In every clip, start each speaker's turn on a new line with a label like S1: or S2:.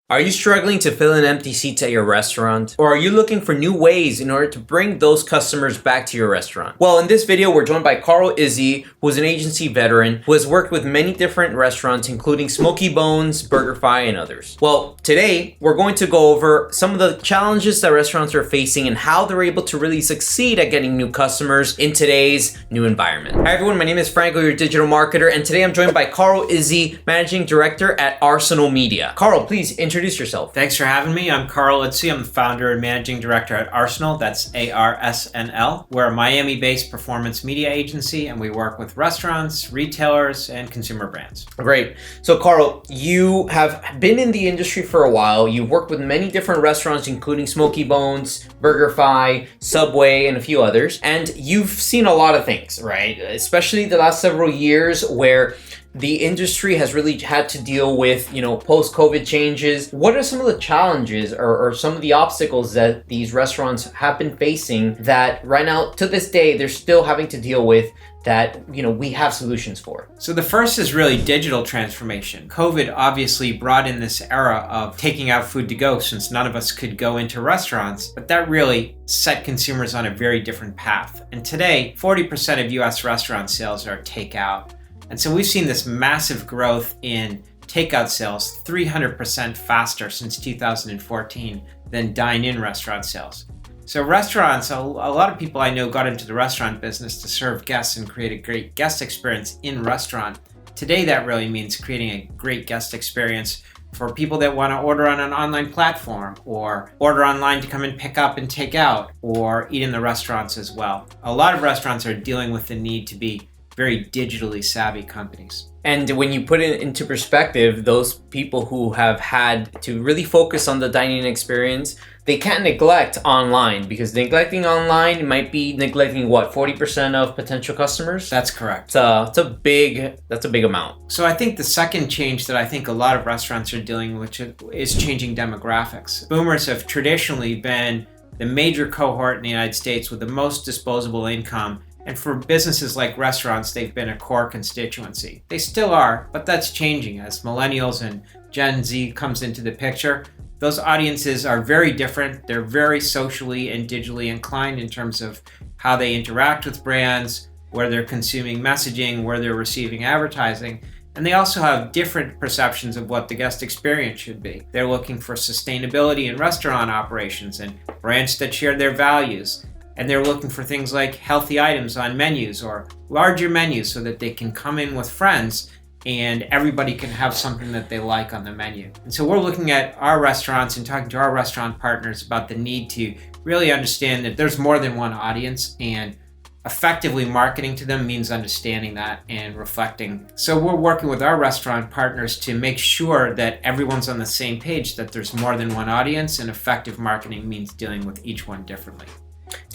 S1: Are you struggling to fill an empty seat at your restaurant? Or are you looking for new ways in order to bring those customers back to your restaurant? Well, in this video, we're joined by Carl Izzi, who is an agency veteran who has worked with many different restaurants, including Smokey Bones, BurgerFi, and others. Well, today, we're going to go over some of the challenges that restaurants are facing and how they're able to really succeed at getting new customers in today's new environment. Hi everyone, my name is Franco, your digital marketer, and today I'm joined by Carl Izzi, Managing Director at Arsenal Media. Carl, please introduce yourself.
S2: Thanks for having me. I'm Carl Izzi. I'm the founder and managing director at Arsenal. That's ARSNL. We're a Miami-based performance media agency, and we work with restaurants, retailers, and consumer brands.
S1: Great. So Carl, you have been in the industry for a while. You've worked with many different restaurants, including Smokey Bones, BurgerFi, Subway, and a few others. And you've seen a lot of things, right? Especially the last several years where the industry has really had to deal with, post-COVID changes. What are some of the challenges or some of the obstacles that these restaurants have been facing that right now, to this day, they're still having to deal with that, we have solutions for?
S2: So the first is really digital transformation. COVID obviously brought in this era of taking out food to go since none of us could go into restaurants, but that really set consumers on a very different path. And today, 40% of US restaurant sales are takeout. And so we've seen this massive growth in takeout sales, 300% faster since 2014 than dine-in restaurant sales. So restaurants, a lot of people I know got into the restaurant business to serve guests and create a great guest experience in restaurant. Today that really means creating a great guest experience for people that want to order on an online platform or order online to come and pick up and take out or eat in the restaurants as well. A lot of restaurants are dealing with the need to be very digitally savvy companies.
S1: And when you put it into perspective, those people who have had to really focus on the dining experience, they can't neglect online, because neglecting online might be neglecting 40% of potential customers?
S2: That's correct.
S1: That's a big amount.
S2: So I think the second change that I think a lot of restaurants are dealing with is changing demographics. Boomers have traditionally been the major cohort in the United States with the most disposable income. And for businesses like restaurants, they've been a core constituency. They still are, but that's changing as millennials and Gen Z comes into the picture. Those audiences are very different. They're very socially and digitally inclined in terms of how they interact with brands, where they're consuming messaging, where they're receiving advertising. And they also have different perceptions of what the guest experience should be. They're looking for sustainability in restaurant operations and brands that share their values. And they're looking for things like healthy items on menus or larger menus so that they can come in with friends and everybody can have something that they like on the menu. And so we're looking at our restaurants and talking to our restaurant partners about the need to really understand that there's more than one audience, and effectively marketing to them means understanding that and reflecting. So we're working with our restaurant partners to make sure that everyone's on the same page, that there's more than one audience, and effective marketing means dealing with each one differently.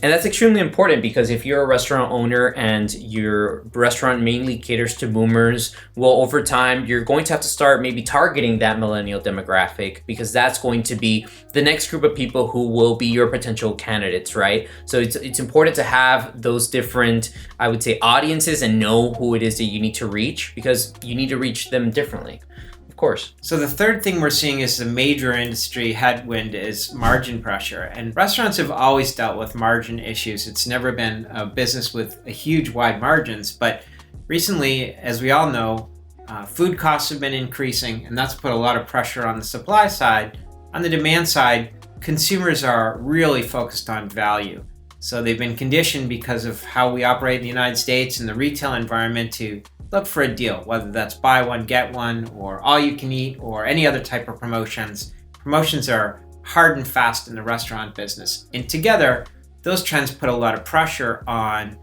S1: And that's extremely important, because if you're a restaurant owner and your restaurant mainly caters to boomers, well, over time, you're going to have to start maybe targeting that millennial demographic, because that's going to be the next group of people who will be your potential candidates, right? So it's important to have those different, I would say, audiences and know who it is that you need to reach, because you need to reach them differently. Of course.
S2: So the third thing we're seeing is the major industry headwind is margin pressure. And restaurants have always dealt with margin issues. It's never been a business with a huge wide margins. But recently, as we all know, food costs have been increasing, and that's put a lot of pressure on the supply side. On the demand side, consumers are really focused on value. So they've been conditioned, because of how we operate in the United States and the retail environment, to look for a deal, whether that's buy one, get one, or all you can eat, or any other type of promotions. Promotions are hard and fast in the restaurant business. And together, those trends put a lot of pressure on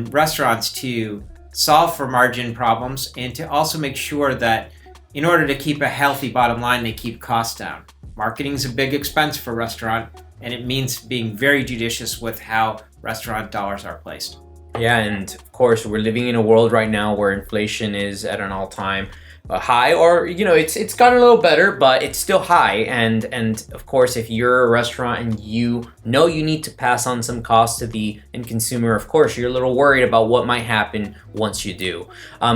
S2: restaurants to solve for margin problems and to also make sure that in order to keep a healthy bottom line, they keep costs down. Marketing is a big expense for a restaurant, and it means being very judicious with how restaurant dollars are placed.
S1: Yeah, and of course, we're living in a world right now where inflation is at an all-time high, or it's gotten a little better, but it's still high. And of course, if you're a restaurant and you need to pass on some costs to the end consumer, of course you're a little worried about what might happen once you do.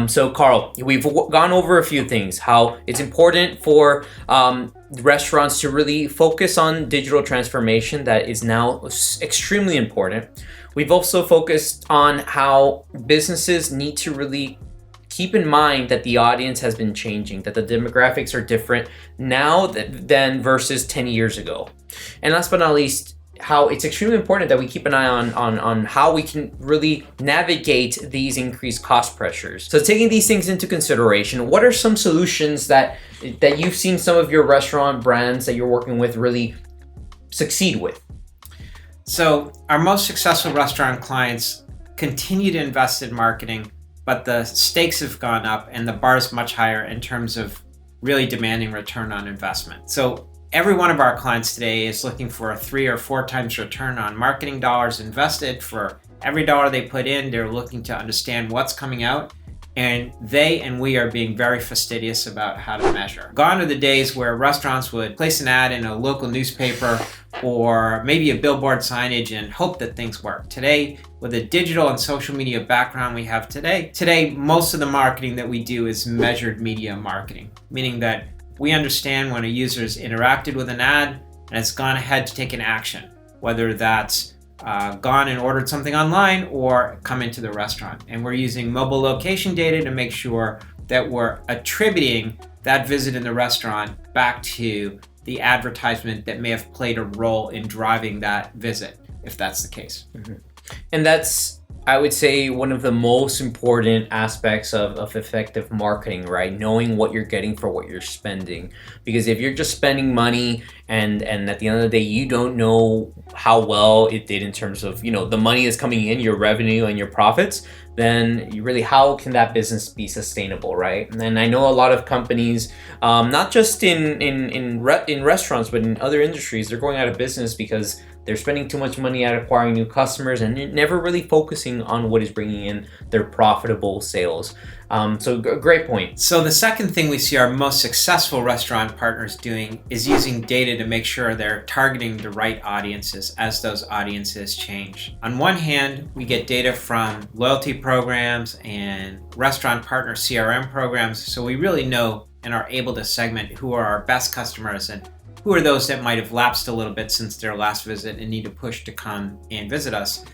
S1: So Carl, we've gone over a few things, how it's important for restaurants to really focus on digital transformation that is now extremely important. We've also focused on how businesses need to really keep in mind that the audience has been changing, that the demographics are different now than versus 10 years ago. And last but not least, how it's extremely important that we keep an eye on how we can really navigate these increased cost pressures. So taking these things into consideration, what are some solutions that you've seen some of your restaurant brands that you're working with really succeed with?
S2: So our most successful restaurant clients continue to invest in marketing, but the stakes have gone up and the bar is much higher in terms of really demanding return on investment. So every one of our clients today is looking for a 3 or 4 times return on marketing dollars invested. For every dollar they put in, they're looking to understand what's coming out, and they and we are being very fastidious about how to measure. Gone are the days where restaurants would place an ad in a local newspaper or maybe a billboard signage and hope that things work. Today, with the digital and social media background we have today most of the marketing that we do is measured media marketing, meaning that we understand when a user has interacted with an ad and has gone ahead to take an action, whether that's gone and ordered something online or come into the restaurant. And we're using mobile location data to make sure that we're attributing that visit in the restaurant back to the advertisement that may have played a role in driving that visit, if that's the case.
S1: Mm-hmm. And that's, I would say, one of the most important aspects of effective marketing, right? Knowing what you're getting for what you're spending. Because if you're just spending money and at the end of the day, you don't know how well it did in terms of, the money is coming in, your revenue and your profits, then you really, how can that business be sustainable, right? And I know a lot of companies, not just in restaurants, but in other industries, they're going out of business because they're spending too much money at acquiring new customers and never really focusing on what is bringing in their profitable sales. So great point.
S2: So the second thing we see our most successful restaurant partners doing is using data to make sure they're targeting the right audiences as those audiences change. On one hand, we get data from loyalty programs and restaurant partner CRM programs, so we really know and are able to segment who are our best customers and who are those that might have lapsed a little bit since their last visit and need a push to come and visit us.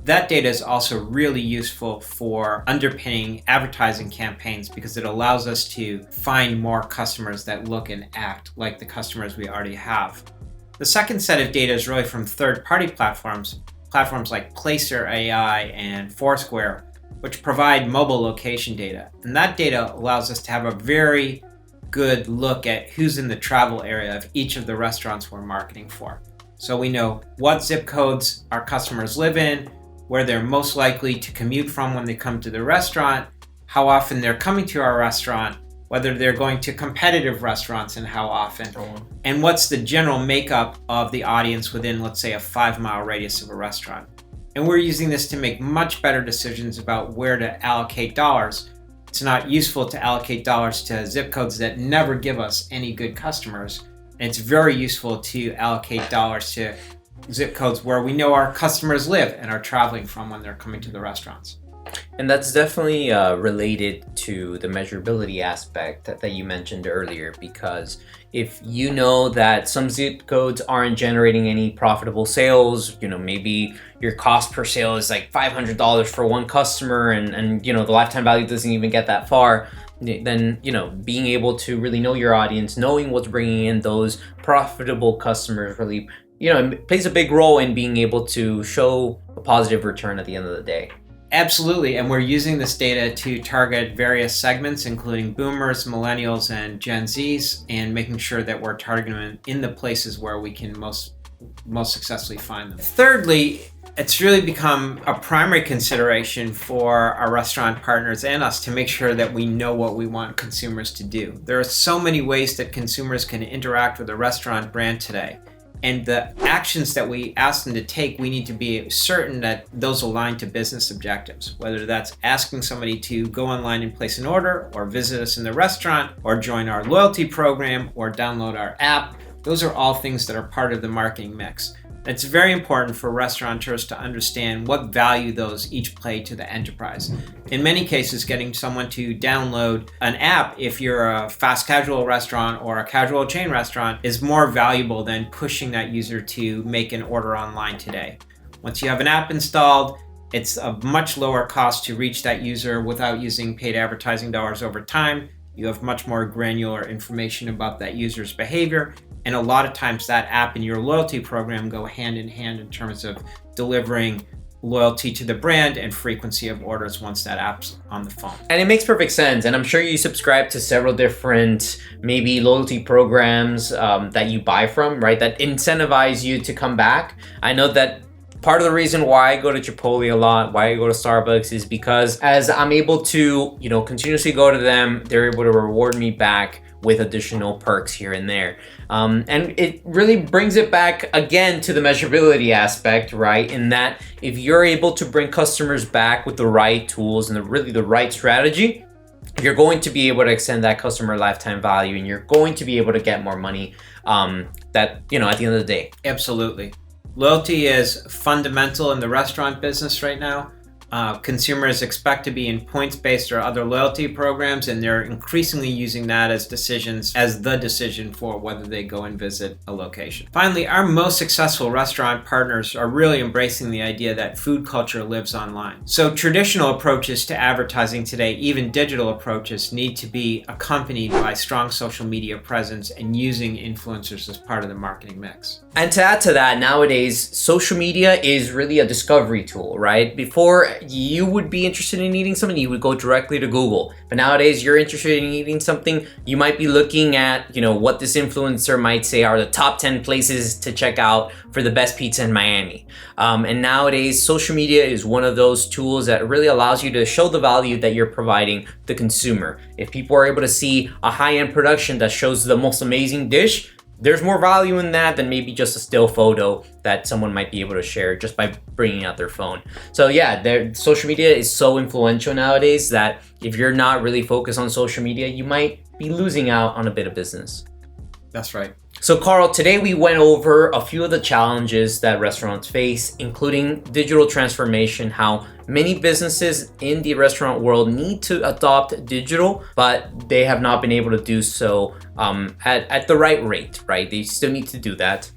S2: That data is also really useful for underpinning advertising campaigns because it allows us to find more customers that look and act like the customers we already have. The second set of data is really from third-party platforms like Placer AI and Foursquare, which provide mobile location data. And that data allows us to have a very good look at who's in the travel area of each of the restaurants we're marketing for. So we know what zip codes our customers live in, where they're most likely to commute from when they come to the restaurant, how often they're coming to our restaurant, whether they're going to competitive restaurants and how often, and what's the general makeup of the audience within, let's say, a 5-mile radius of a restaurant. And we're using this to make much better decisions about where to allocate dollars. It's not useful to allocate dollars to zip codes that never give us any good customers. And it's very useful to allocate dollars to zip codes where we know our customers live and are traveling from when they're coming to the restaurants.
S1: And that's definitely related to the measurability aspect that you mentioned earlier, because if you know that some zip codes aren't generating any profitable sales, maybe your cost per sale is like $500 for one customer and the lifetime value doesn't even get that far, then, being able to really know your audience, knowing what's bringing in those profitable customers really, it plays a big role in being able to show a positive return at the end of the day.
S2: Absolutely, and we're using this data to target various segments, including boomers, millennials, and Gen Zs, and making sure that we're targeting them in the places where we can most successfully find them. Thirdly, it's really become a primary consideration for our restaurant partners and us to make sure that we know what we want consumers to do. There are so many ways that consumers can interact with a restaurant brand today. And the actions that we ask them to take, we need to be certain that those align to business objectives, whether that's asking somebody to go online and place an order, or visit us in the restaurant, or join our loyalty program, or download our app. Those are all things that are part of the marketing mix. It's very important for restaurateurs to understand what value those each play to the enterprise. In many cases, getting someone to download an app if you're a fast casual restaurant or a casual chain restaurant is more valuable than pushing that user to make an order online today. Once you have an app installed, it's a much lower cost to reach that user without using paid advertising dollars over time. You have much more granular information about that user's behavior. And a lot of times that app and your loyalty program go hand in hand in terms of delivering loyalty to the brand and frequency of orders once that app's on the phone.
S1: And it makes perfect sense. And I'm sure you subscribe to several different maybe loyalty programs that you buy from, right? That incentivize you to come back. I know that part of the reason why I go to Chipotle a lot, why I go to Starbucks, is because as I'm able to, continuously go to them, they're able to reward me back with additional perks here and there. And it really brings it back again to the measurability aspect, right? In that if you're able to bring customers back with the right tools and really the right strategy, you're going to be able to extend that customer lifetime value, and you're going to be able to get more money at the end of the day.
S2: Absolutely. Loyalty is fundamental in the restaurant business right now. Consumers expect to be in points-based or other loyalty programs, and they're increasingly using that as the decision for whether they go and visit a location. Finally, our most successful restaurant partners are really embracing the idea that food culture lives online. So traditional approaches to advertising today, even digital approaches, need to be accompanied by strong social media presence and using influencers as part of the marketing mix.
S1: And to add to that, nowadays, social media is really a discovery tool, right? Before, you would be interested in eating something, you would go directly to Google. But nowadays, you're interested in eating something, you might be looking at, what this influencer might say are the top 10 places to check out for the best pizza in Miami. And nowadays, social media is one of those tools that really allows you to show the value that you're providing the consumer. If people are able to see a high-end production that shows the most amazing dish, there's more value in that than maybe just a still photo that someone might be able to share just by bringing out their phone. So yeah, social media is so influential nowadays that if you're not really focused on social media, you might be losing out on a bit of business.
S2: That's right.
S1: So Carl, today we went over a few of the challenges that restaurants face, including digital transformation, how many businesses in the restaurant world need to adopt digital, but they have not been able to do so at the right rate, right? They still need to do that.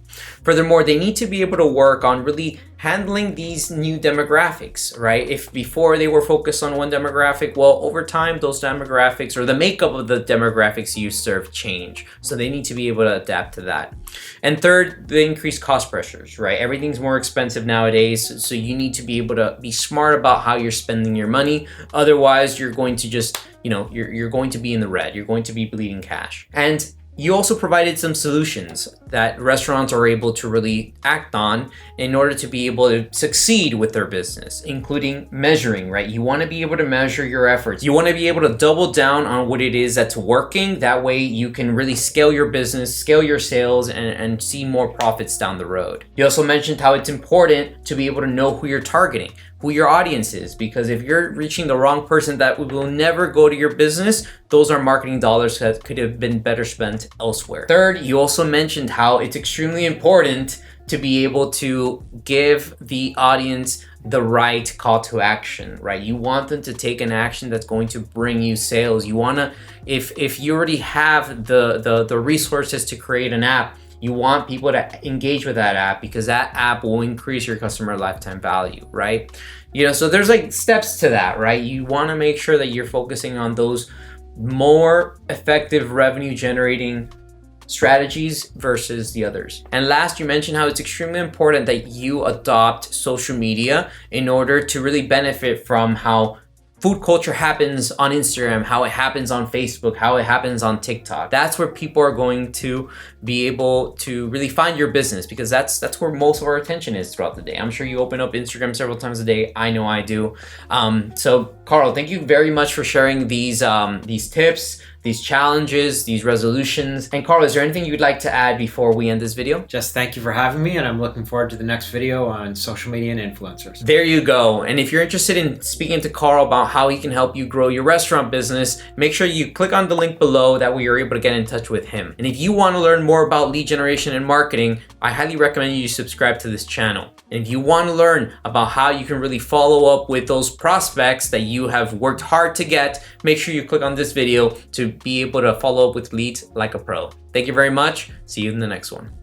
S1: Furthermore, they need to be able to work on really handling these new demographics, right? If before they were focused on one demographic, well, over time, those demographics or the makeup of the demographics you serve change. So they need to be able to adapt to that. And third, the increased cost pressures, right? Everything's more expensive nowadays. So you need to be able to be smart about how you're spending your money. Otherwise, you're going to just, you're going to be in the red. You're going to be bleeding cash. And you also provided some solutions that restaurants are able to really act on in order to be able to succeed with their business, including measuring, right? You want to be able to measure your efforts. You want to be able to double down on what it is that's working. That way you can really scale your business, scale your sales, and see more profits down the road. You also mentioned how it's important to be able to know who you're targeting, who your audience is, because if you're reaching the wrong person that will never go to your business, those are marketing dollars that could have been better spent elsewhere. Third, you also mentioned how it's extremely important to be able to give the audience the right call to action, right? You want them to take an action that's going to bring you sales. You want to, if you already have the resources to create an app, you want people to engage with that app because that app will increase your customer lifetime value, right? So there's like steps to that, right? You want to make sure that you're focusing on those more effective revenue generating strategies versus the others. And last, you mentioned how it's extremely important that you adopt social media in order to really benefit from how food culture happens on Instagram, how it happens on Facebook, how it happens on TikTok. That's where people are going to be able to really find your business, because that's where most of our attention is throughout the day. I'm sure you open up Instagram several times a day. I know I do. So Carl, thank you very much for sharing these tips, these challenges, these resolutions. And Carl, is there anything you'd like to add before we end this video?
S2: Just thank you for having me, and I'm looking forward to the next video on social media and influencers.
S1: There you go. And if you're interested in speaking to Carl about how he can help you grow your restaurant business, make sure you click on the link below. That way you're able to get in touch with him. And if you want to learn more about lead generation and marketing, I highly recommend you subscribe to this channel. And if you want to learn about how you can really follow up with those prospects that you have worked hard to get, make sure you click on this video to be able to follow up with leads like a pro. Thank you very much. See you in the next one.